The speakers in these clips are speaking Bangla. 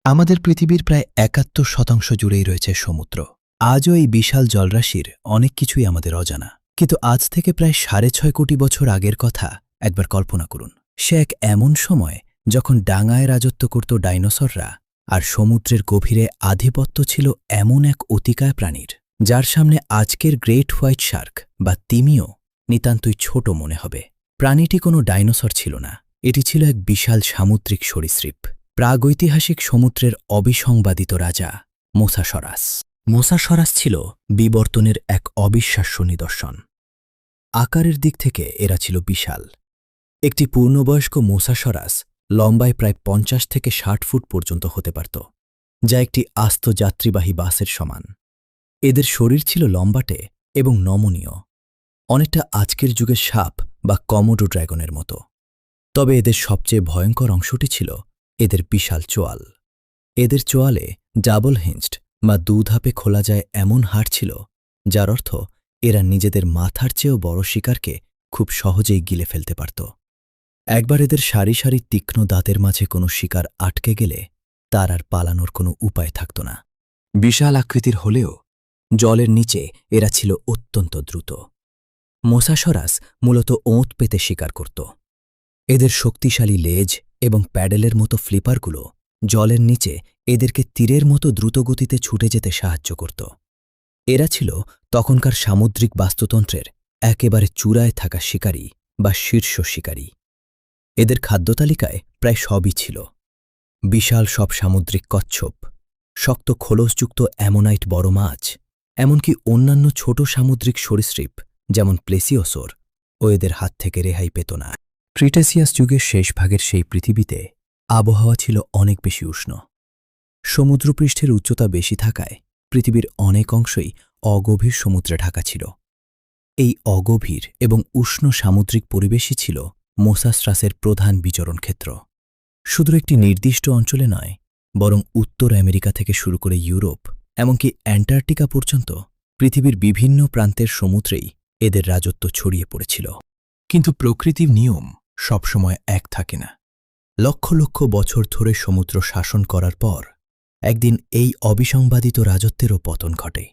আমাদের পৃথিবীর প্রায় ৭১% জুড়েই রয়েছে সমুদ্র। আজও এই বিশাল জলরাশির অনেক কিছুই আমাদের অজানা। কিন্তু আজ থেকে প্রায় ৬.৫ কোটি বছর আগের কথা একবার কল্পনা করুন। সে এক এমন সময় যখন ডাঙায় রাজত্ব করত ডাইনোসররা, আর সমুদ্রের গভীরে আধিপত্য ছিল এমন এক অতিকায় প্রাণীর, যার সামনে আজকের গ্রেট হোয়াইট শার্ক বা তিমিও নিতান্তই ছোট মনে হবে। প্রাণীটি কোনো ডাইনোসর ছিল না, এটি ছিল এক বিশাল সামুদ্রিক সরীসৃপ, প্রাগৈতিহাসিক সমুদ্রের অবিসংবাদিত রাজা মোসাসরাস। মোসাসরাস ছিল বিবর্তনের এক অবিশ্বাস্য নিদর্শন। আকারের দিক থেকে এরা ছিল বিশাল। একটি পূর্ণবয়স্ক মোসাসরাস লম্বায় প্রায় ৫০ থেকে ৬০ ফুট পর্যন্ত হতে পারত, যা একটি আস্ত যাত্রীবাহী বাসের সমান। এদের শরীর ছিল লম্বাটে এবং নমনীয়, অনেকটা আজকের যুগের সাপ বা কমোডো ড্র্যাগনের মতো। তবে এদের সবচেয়ে ভয়ঙ্কর অংশটি ছিল এদের বিশাল চোয়াল। এদের চোয়ালে ডাবল হিঞ্জড বা দুধাপে খোলা যায় এমন হাড় ছিল, যার অর্থ এরা নিজেদের মাথার চেয়েও বড় শিকারকে খুব সহজেই গিলে ফেলতে পারত। একবার এদের সারি সারি তীক্ষ্ণ দাঁতের মাঝে কোনো শিকার আটকে গেলে তার আর পালানোর কোনো উপায় থাকত না। বিশাল আকৃতির হলেও জলের নিচে এরা ছিল অত্যন্ত দ্রুত। মোসাসরাস মূলত ওঁত পেতে শিকার করত। এদের শক্তিশালী লেজ এবং প্যাডেলের মতো ফ্লিপারগুলো জলের নিচে এদেরকে তীরের মতো দ্রুতগতিতে ছুটে যেতে সাহায্য করত। এরা ছিল তখনকার সামুদ্রিক বাস্তুতন্ত্রের একেবারে চূড়ায় থাকা শিকারী বা শীর্ষ শিকারী। এদের খাদ্যতালিকায় প্রায় সবই ছিল: বিশাল সব সামুদ্রিক কচ্ছপ, শক্ত খোলসযুক্ত অ্যামোনাইট বড় মাছ, এমনকি অন্যান্য ছোট সামুদ্রিক সরীসৃপ যেমন প্লেসিওসোর ও এদের হাত থেকে রেহাই পেত না। ক্রিটেসিয়াস যুগের শেষ ভাগের সেই পৃথিবীতে আবহাওয়া ছিল অনেক বেশি উষ্ণ। সমুদ্রপৃষ্ঠের উচ্চতা বেশি থাকায় পৃথিবীর অনেক অংশই অগভীর সমুদ্রে ঢাকা ছিল। এই অগভীর এবং উষ্ণ সামুদ্রিক পরিবেশই ছিল মোসাসরাসের প্রধান বিচরণ ক্ষেত্র। শুধু একটি নির্দিষ্ট অঞ্চলে নয়, বরং উত্তর আমেরিকা থেকে শুরু করে ইউরোপ এমনকি অ্যান্টার্কটিকা পর্যন্ত পৃথিবীর বিভিন্ন প্রান্তের সমুদ্রেই এদের রাজত্ব ছড়িয়ে পড়েছিল। কিন্তু প্রকৃতির নিয়ম সবসময় এক থাকে না। লক্ষ লক্ষ বছর ধরে সমুদ্র শাসন করার পর একদিন এই অবিসংবাদিত রাজত্বেরও পতন ঘটে।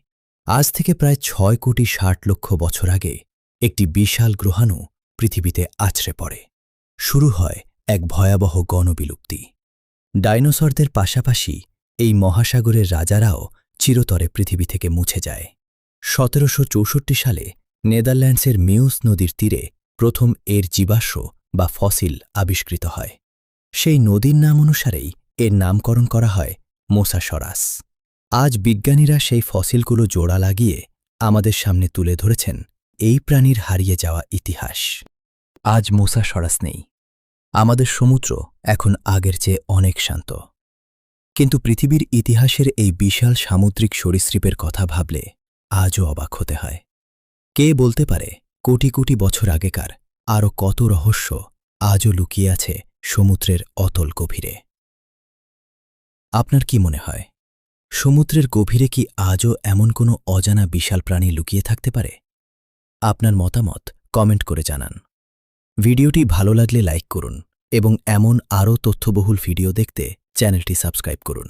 আজ থেকে প্রায় ৬,৬০,০০,০০০ বছর আগে একটি বিশাল গ্রহাণু পৃথিবীতে আছড়ে পড়ে। শুরু হয় এক ভয়াবহ গণবিলুপ্তি। ডাইনোসরদের পাশাপাশি এই মহাসাগরের রাজারাও চিরতরে পৃথিবী থেকে মুছে যায়। ১৭৬৪ সালে নেদারল্যান্ডসের মিউস নদীর তীরে প্রথম এর জীবাশ্ম বা ফসিল আবিষ্কৃত হয়। সেই নদীর নাম অনুসারেই এর নামকরণ করা হয় মোসাসরাস। আজ বিজ্ঞানীরা সেই ফসিলগুলো জোড়া লাগিয়ে আমাদের সামনে তুলে ধরেছেন এই প্রাণীর হারিয়ে যাওয়া ইতিহাস। আজ মোসাসরাস নেই, আমাদের সমুদ্র এখন আগের চেয়ে অনেক শান্ত। কিন্তু পৃথিবীর ইতিহাসের এই বিশাল সামুদ্রিক সরীসৃপের কথা ভাবলে আজও অবাক হতে হয়। কে বলতে পারে কোটি কোটি বছর আগেকার আরও কত রহস্য আজও লুকিয়ে আছে সমুদ্রের অতল গভীরে? আপনার কি মনে হয়, সমুদ্রের গভীরে কি আজও এমন কোনো অজানা বিশাল প্রাণী লুকিয়ে থাকতে পারে? আপনার মতামত কমেন্ট করে জানান। ভিডিওটি ভালো লাগলে লাইক করুন এবং এমন আরও তথ্যবহুল ভিডিও দেখতে চ্যানেলটি সাবস্ক্রাইব করুন।